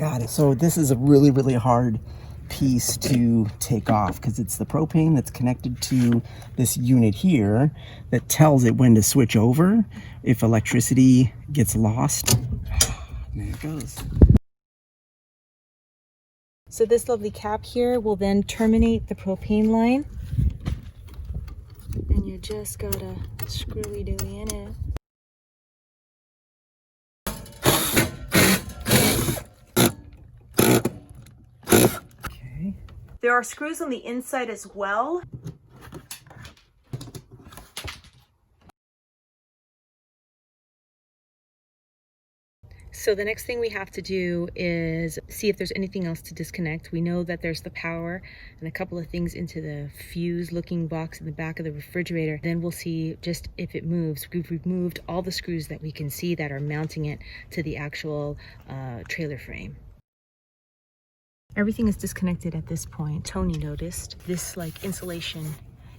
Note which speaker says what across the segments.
Speaker 1: Got it. So this is a really, really hard piece to take off because it's the propane that's connected to this unit here that tells it when to switch over if electricity gets lost. There it goes.
Speaker 2: So this lovely cap here will then terminate the propane line. And you just gotta screwy-dooey in it.
Speaker 1: Okay.
Speaker 2: There are screws on the inside as well. So the next thing we have to do is see if there's anything else to disconnect. We know that there's the power and a couple of things into the fuse looking box in the back of the refrigerator. Then we'll see just if it moves. We've removed all the screws that we can see that are mounting it to the actual trailer frame. Everything is disconnected at this point. Tony noticed this like insulation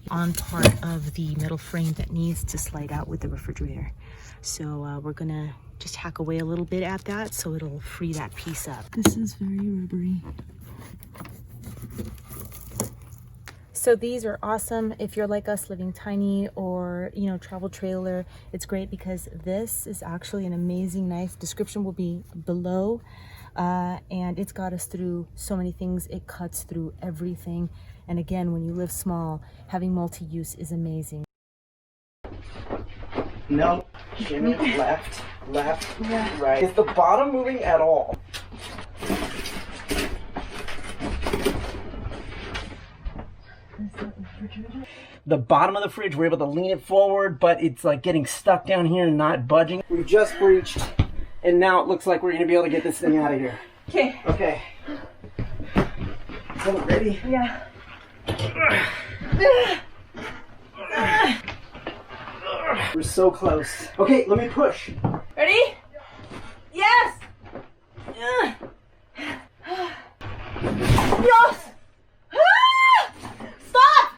Speaker 2: on part of the metal frame that needs to slide out with the refrigerator. So we're gonna just hack away a little bit at that so it'll free that piece up. This is very rubbery. So these are awesome if you're like us, living tiny or, you know, travel trailer. It's great because this is actually an amazing knife. Description will be below. And it's got us through so many things. It cuts through everything. And again, when you live small, having multi-use is amazing.
Speaker 1: No, shimmy, left,
Speaker 2: Yeah.
Speaker 1: right. Is the bottom moving at all? The bottom of the fridge, we're able to lean it forward, but it's like getting stuck down here and not budging. We've just breached, and now it looks like we're gonna be able to get this thing out of here.
Speaker 2: Okay.
Speaker 1: Okay. So ready?
Speaker 2: Yeah.
Speaker 1: We're so close. Okay, let me push.
Speaker 2: Ready? Yes! Yes! Stop!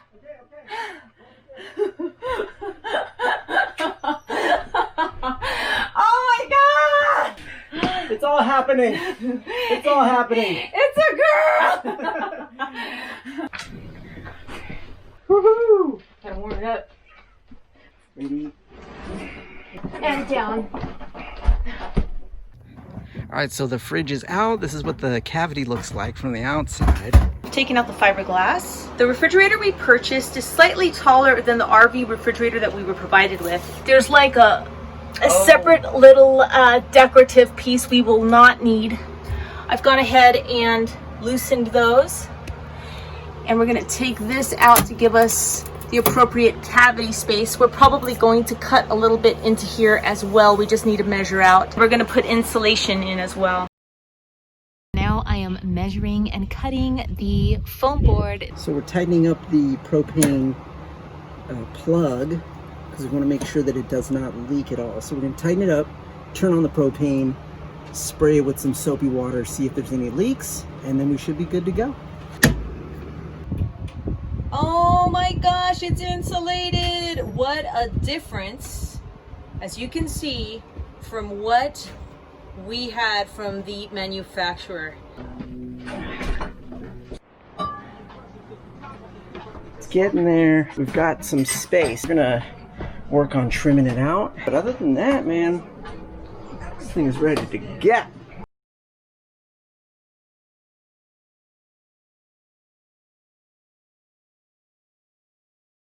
Speaker 2: Oh my God!
Speaker 1: It's all happening. It's all happening.
Speaker 2: It's a girl!
Speaker 1: Woohoo!
Speaker 2: Gotta warm it up.
Speaker 1: Ready?
Speaker 2: And down.
Speaker 1: All right, so the fridge is out. This is what the cavity looks like from the outside.
Speaker 2: Taking out the fiberglass. The refrigerator we purchased is slightly taller than the RV refrigerator that we were provided with. There's like a separate little decorative piece we will not need. I've gone ahead and loosened those. And we're gonna take this out to give us the appropriate cavity space. We're probably going to cut a little bit into here as well. We just need to measure out. We're gonna put insulation in as well. Now I am measuring and cutting the foam board.
Speaker 1: So we're tightening up the propane plug because we want to make sure that it does not leak at all. So we're going to tighten it up, turn on the propane, spray it with some soapy water, see if there's any leaks, and then we should be good to go.
Speaker 2: Oh my gosh, it's insulated! What a difference, as you can see, from what we had from the manufacturer.
Speaker 1: It's getting there. We've got some space. We're gonna work on trimming it out. But other than that, man, this thing is ready to get.